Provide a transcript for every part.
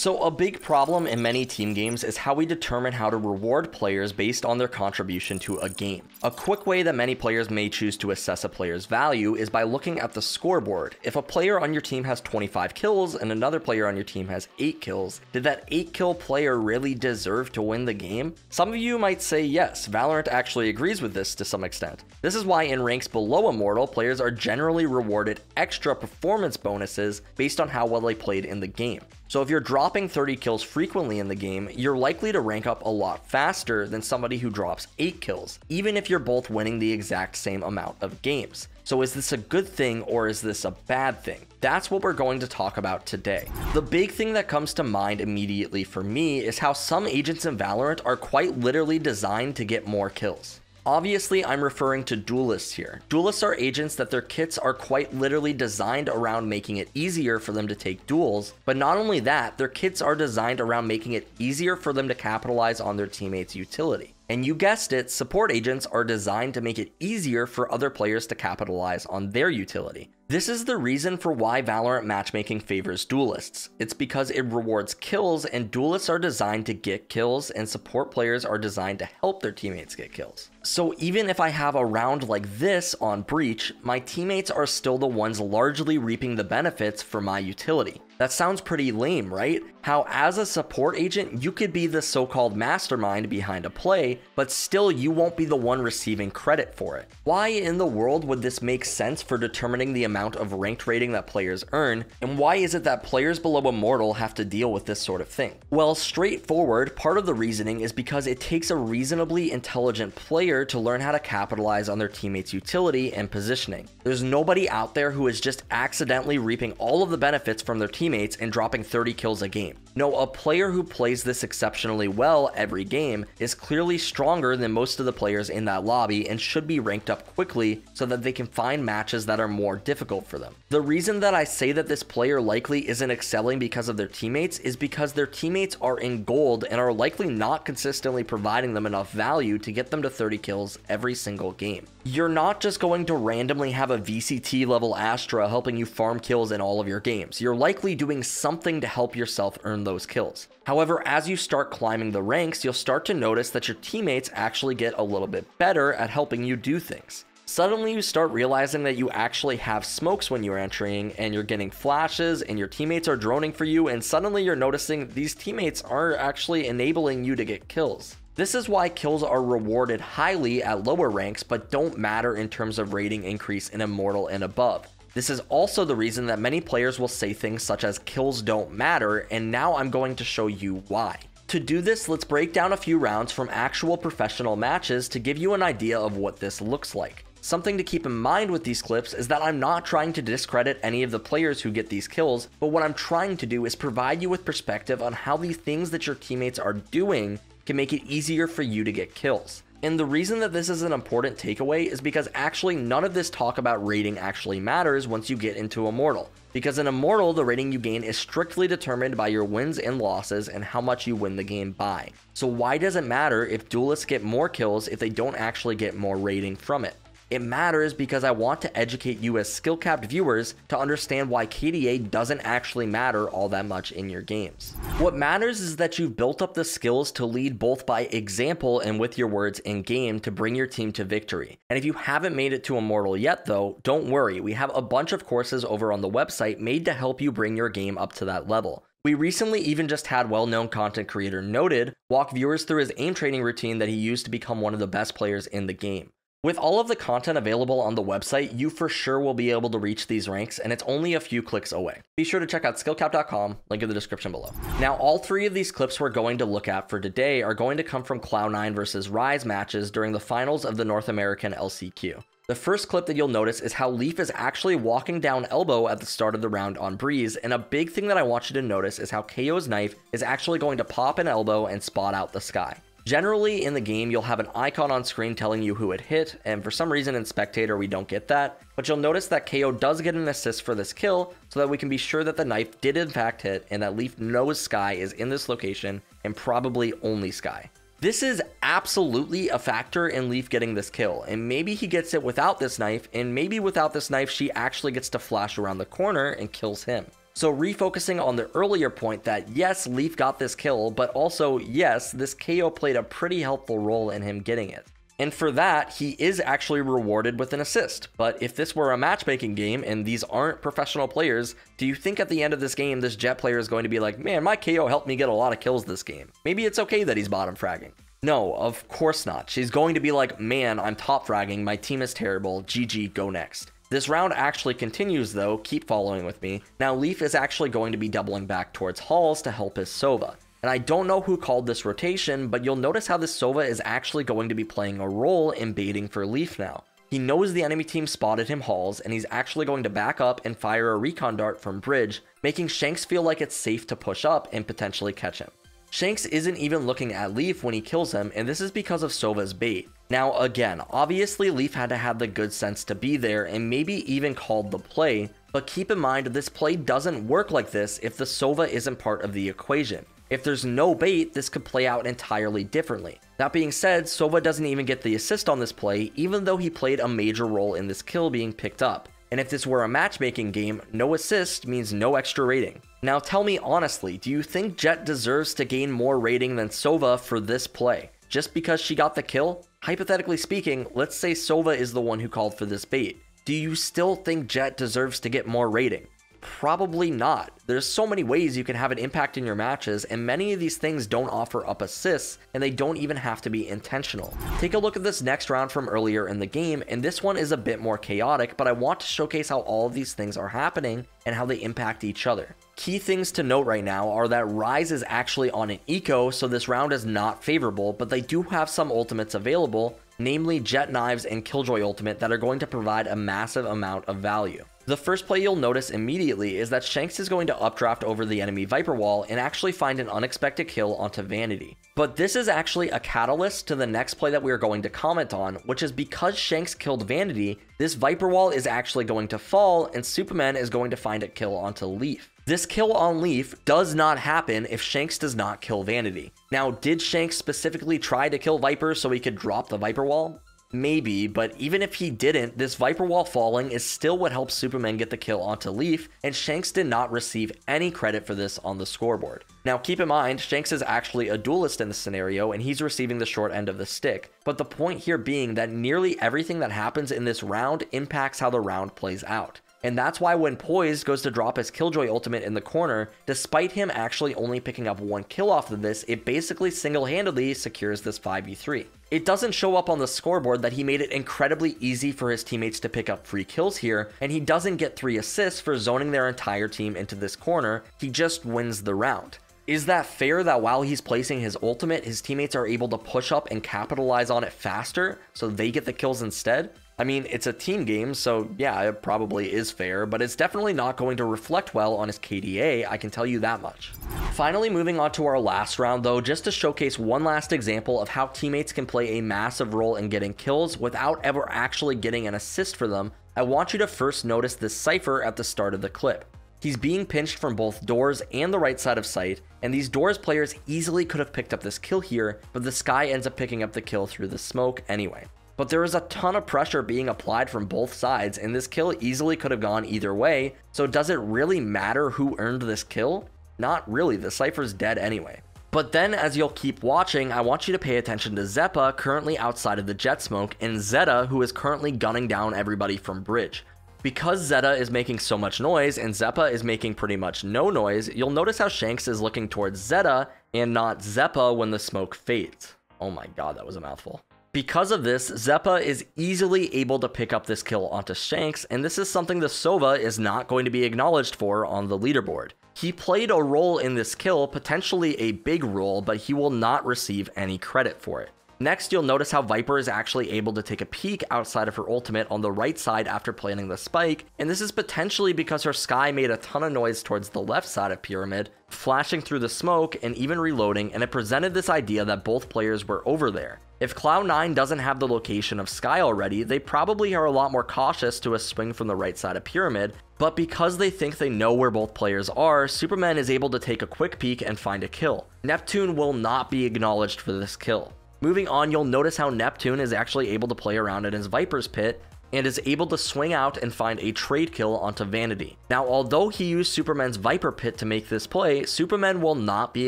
So a big problem in many team games is how we determine how to reward players based on their contribution to a game. A quick way that many players may choose to assess a player's value is by looking at the scoreboard. If a player on your team has 25 kills and another player on your team has 8 kills, did that 8 kill player really deserve to win the game? Some of you might say yes, Valorant actually agrees with this to some extent. This is why in ranks below Immortal, players are generally rewarded extra performance bonuses based on how well they played in the game. So if you're dropping 30 kills frequently in the game, you're likely to rank up a lot faster than somebody who drops 8 kills, even if you're both winning the exact same amount of games. So is this a good thing or is this a bad thing? That's what we're going to talk about today. The big thing that comes to mind immediately for me is how some agents in Valorant are quite literally designed to get more kills. Obviously, I'm referring to Duelists here. Duelists are agents that their kits are quite literally designed around making it easier for them to take duels, but not only that, their kits are designed around making it easier for them to capitalize on their teammates' utility. And you guessed it, support agents are designed to make it easier for other players to capitalize on their utility. This is the reason for why Valorant matchmaking favors Duelists. It's because it rewards kills, and Duelists are designed to get kills, and support players are designed to help their teammates get kills. So even if I have a round like this on Breach, my teammates are still the ones largely reaping the benefits for my utility. That sounds pretty lame, right? How as a support agent, you could be the so-called mastermind behind a play, but still you won't be the one receiving credit for it. Why in the world would this make sense for determining the amount of ranked rating that players earn, and why is it that players below Immortal have to deal with this sort of thing? Well, straightforward, part of the reasoning is because it takes a reasonably intelligent player to learn how to capitalize on their teammates' utility and positioning. There's nobody out there who is just accidentally reaping all of the benefits from their teammates and dropping 30 kills a game. No, a player who plays this exceptionally well every game is clearly stronger than most of the players in that lobby and should be ranked up quickly so that they can find matches that are more difficult for them. The reason that I say that this player likely isn't excelling because of their teammates is because their teammates are in gold and are likely not consistently providing them enough value to get them to 30 kills every single game. You're not just going to randomly have a VCT level Astra helping you farm kills in all of your games. You're likely doing something to help yourself earn those kills. However, as you start climbing the ranks, you'll start to notice that your teammates actually get a little bit better at helping you do things. Suddenly you start realizing that you actually have smokes when you're entering, and you're getting flashes, and your teammates are droning for you, and suddenly you're noticing these teammates are actually enabling you to get kills. This is why kills are rewarded highly at lower ranks but don't matter in terms of rating increase in Immortal and above. This is also the reason that many players will say things such as kills don't matter, and now I'm going to show you why. To do this, let's break down a few rounds from actual professional matches to give you an idea of what this looks like. Something to keep in mind with these clips is that I'm not trying to discredit any of the players who get these kills, but what I'm trying to do is provide you with perspective on how these things that your teammates are doing can make it easier for you to get kills. And the reason that this is an important takeaway is because actually none of this talk about rating actually matters once you get into Immortal. Because in Immortal, the rating you gain is strictly determined by your wins and losses and how much you win the game by. So why does it matter if Duelists get more kills if they don't actually get more rating from it? It matters because I want to educate you as SkillCapped viewers to understand why KDA doesn't actually matter all that much in your games. What matters is that you've built up the skills to lead both by example and with your words in game to bring your team to victory. And if you haven't made it to Immortal yet though, don't worry, we have a bunch of courses over on the website made to help you bring your game up to that level. We recently even just had well-known content creator Noted walk viewers through his aim training routine that he used to become one of the best players in the game. With all of the content available on the website, you for sure will be able to reach these ranks, and it's only a few clicks away. Be sure to check out skillcapped.com, link in the description below. Now, all three of these clips we're going to look at for today are going to come from Cloud9 versus Rise matches during the finals of the North American LCQ. The first clip that you'll notice is how Leaf is actually walking down elbow at the start of the round on Breeze, and a big thing that I want you to notice is how KO's knife is actually going to pop an elbow and spot out the sky. Generally in the game, you'll have an icon on screen telling you who it hit, and for some reason in Spectator we don't get that, but you'll notice that KO does get an assist for this kill so that we can be sure that the knife did in fact hit and that Leaf knows Sky is in this location and probably only Sky. This is absolutely a factor in Leaf getting this kill, and maybe he gets it without this knife, and maybe without this knife she actually gets to flash around the corner and kills him. So refocusing on the earlier point that yes, Leaf got this kill, but also yes, this KO played a pretty helpful role in him getting it. And for that, he is actually rewarded with an assist. But if this were a matchmaking game and these aren't professional players, do you think at the end of this game, this Jett player is going to be like, man, my KO helped me get a lot of kills this game. Maybe it's okay that he's bottom fragging. No, of course not. She's going to be like, man, I'm top fragging, my team is terrible, GG, go next. This round actually continues though, keep following with me. Now Leaf is actually going to be doubling back towards Halls to help his Sova. And I don't know who called this rotation, but you'll notice how this Sova is actually going to be playing a role in baiting for Leaf now. He knows the enemy team spotted him Halls, and he's actually going to back up and fire a recon dart from bridge, making Shanks feel like it's safe to push up and potentially catch him. Shanks isn't even looking at Leaf when he kills him, and this is because of Sova's bait. Now again, obviously Leaf had to have the good sense to be there and maybe even called the play, but keep in mind this play doesn't work like this if the Sova isn't part of the equation. If there's no bait, this could play out entirely differently. That being said, Sova doesn't even get the assist on this play, even though he played a major role in this kill being picked up. And if this were a matchmaking game, no assist means no extra rating. Now tell me honestly, do you think Jett deserves to gain more rating than Sova for this play? Just because she got the kill? Hypothetically speaking, let's say Sova is the one who called for this bait. Do you still think Jett deserves to get more rating? Probably not. There's so many ways you can have an impact in your matches, and many of these things don't offer up assists, and they don't even have to be intentional. Take a look at this next round from earlier in the game, and this one is a bit more chaotic, but I want to showcase how all of these things are happening and how they impact each other. Key things to note right now are that Ryze is actually on an eco, so this round is not favorable, but they do have some ultimates available, namely Jett Knives and Killjoy ultimate, that are going to provide a massive amount of value. The first play you'll notice immediately is that Shanks is going to updraft over the enemy Viper wall and actually find an unexpected kill onto Vanity. But this is actually a catalyst to the next play that we are going to comment on, which is because Shanks killed Vanity, this Viper wall is actually going to fall and Superman is going to find a kill onto Leaf. This kill on Leaf does not happen if Shanks does not kill Vanity. Now, did Shanks specifically try to kill Viper so he could drop the Viper wall? Maybe, but even if he didn't, this Viper wall falling is still what helps Superman get the kill onto Leaf, and Shanks did not receive any credit for this on the scoreboard. Now keep in mind, Shanks is actually a duelist in this scenario, and he's receiving the short end of the stick, but the point here being that nearly everything that happens in this round impacts how the round plays out. And that's why when Poise goes to drop his Killjoy ultimate in the corner, despite him actually only picking up one kill off of this, it basically single-handedly secures this 5v3. It doesn't show up on the scoreboard that he made it incredibly easy for his teammates to pick up free kills here, and he doesn't get 3 assists for zoning their entire team into this corner, he just wins the round. Is that fair that while he's placing his ultimate, his teammates are able to push up and capitalize on it faster, so they get the kills instead? I mean, it's a team game, so yeah, it probably is fair, but it's definitely not going to reflect well on his KDA, I can tell you that much. Finally, moving on to our last round though, just to showcase one last example of how teammates can play a massive role in getting kills without ever actually getting an assist for them, I want you to first notice this Cypher at the start of the clip. He's being pinched from both doors and the right side of sight, and these doors players easily could have picked up this kill here, but the Sky ends up picking up the kill through the smoke anyway. But there is a ton of pressure being applied from both sides, and this kill easily could have gone either way, so does it really matter who earned this kill? Not really, the Cypher's dead anyway. But then as you'll keep watching, I want you to pay attention to Zeppa currently outside of the Jett smoke, and Zeta who is currently gunning down everybody from bridge. Because Zeta is making so much noise and Zeppa is making pretty much no noise, you'll notice how Shanks is looking towards Zeta and not Zeppa when the smoke fades. Oh my god, that was a mouthful. Because of this, Zeppa is easily able to pick up this kill onto Shanks, and this is something the Sova is not going to be acknowledged for on the leaderboard. He played a role in this kill, potentially a big role, but he will not receive any credit for it. Next, you'll notice how Viper is actually able to take a peek outside of her ultimate on the right side after planting the spike, and this is potentially because her Sky made a ton of noise towards the left side of Pyramid, flashing through the smoke and even reloading, and it presented this idea that both players were over there. If Cloud9 doesn't have the location of Sky already, they probably are a lot more cautious to a swing from the right side of Pyramid, but because they think they know where both players are, Superman is able to take a quick peek and find a kill. Neptune will not be acknowledged for this kill. Moving on, you'll notice how Neptune is actually able to play around in his Viper's pit, and is able to swing out and find a trade kill onto Vanity. Now, although he used Superman's Viper Pit to make this play, Superman will not be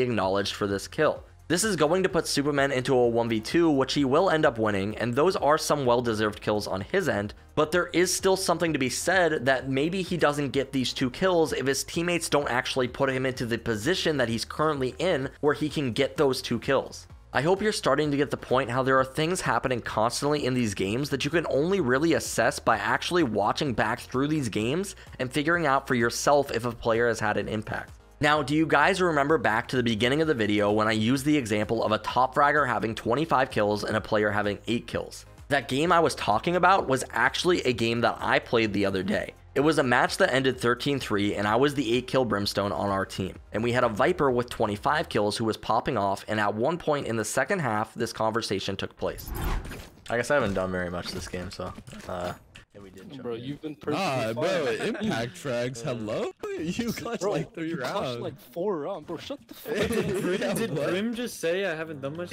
acknowledged for this kill. This is going to put Superman into a 1v2, which he will end up winning, and those are some well-deserved kills on his end, but there is still something to be said that maybe he doesn't get these 2 kills if his teammates don't actually put him into the position that he's currently in where he can get those 2 kills. I hope you're starting to get the point how there are things happening constantly in these games that you can only really assess by actually watching back through these games and figuring out for yourself if a player has had an impact. Now, do you guys remember back to the beginning of the video when I used the example of a top fragger having 25 kills and a player having 8 kills? That game I was talking about was actually a game that I played the other day. It was a match that ended 13-3 and I was the 8 kill Brimstone on our team. And we had a Viper with 25 kills who was popping off, and at one point in the second half, this conversation took place. I guess I haven't done very much this game, so yeah, we did. Bro, you've been perfectly bro, impact frags, hello? You clutched like 3 rounds. You clutched like 4 rounds, bro, shut the fuck up. Did Brim just say I haven't done much?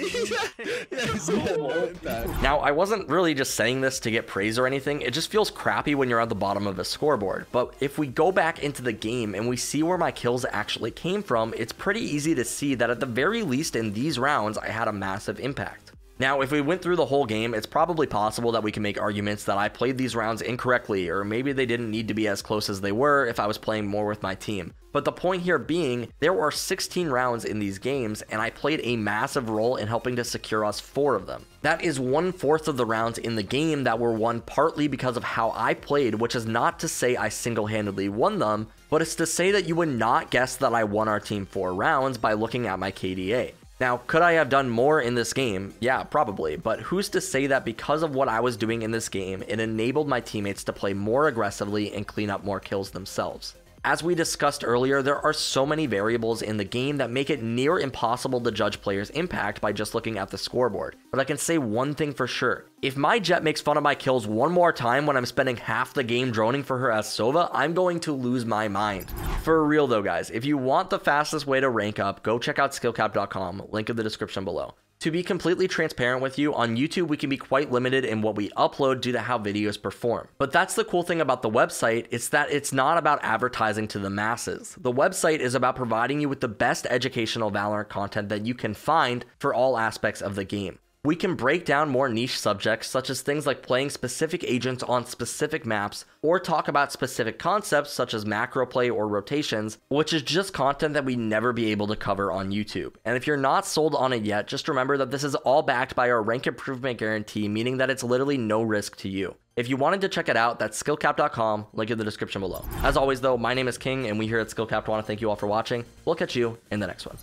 Now, I wasn't really just saying this to get praise or anything, it just feels crappy when you're at the bottom of a scoreboard. But if we go back into the game and we see where my kills actually came from, it's pretty easy to see that at the very least in these rounds, I had a massive impact. Now, if we went through the whole game, it's probably possible that we can make arguments that I played these rounds incorrectly, or maybe they didn't need to be as close as they were if I was playing more with my team. But the point here being, there were 16 rounds in these games, and I played a massive role in helping to secure us 4 of them. That is 1/4 of the rounds in the game that were won partly because of how I played, which is not to say I single-handedly won them, but it's to say that you would not guess that I won our team 4 rounds by looking at my KDA. Now, could I have done more in this game? Yeah, probably, but who's to say that because of what I was doing in this game, it enabled my teammates to play more aggressively and clean up more kills themselves? As we discussed earlier, there are so many variables in the game that make it near impossible to judge players' impact by just looking at the scoreboard. But I can say one thing for sure. If my Jet makes fun of my kills one more time when I'm spending half the game droning for her as Sova, I'm going to lose my mind. For real though, guys, if you want the fastest way to rank up, go check out SkillCapped.com, link in the description below. To be completely transparent with you, on YouTube we can be quite limited in what we upload due to how videos perform. But that's the cool thing about the website, it's that it's not about advertising to the masses. The website is about providing you with the best educational Valorant content that you can find for all aspects of the game. We can break down more niche subjects such as things like playing specific agents on specific maps, or talk about specific concepts such as macro play or rotations, which is just content that we never be able to cover on YouTube. And if you're not sold on it yet, just remember that this is all backed by our rank improvement guarantee, meaning that it's literally no risk to you. If you wanted to check it out, that's skillcapped.com, link in the description below. As always though, my name is King, and we here at SkillCapped want to thank you all for watching. We'll catch you in the next one.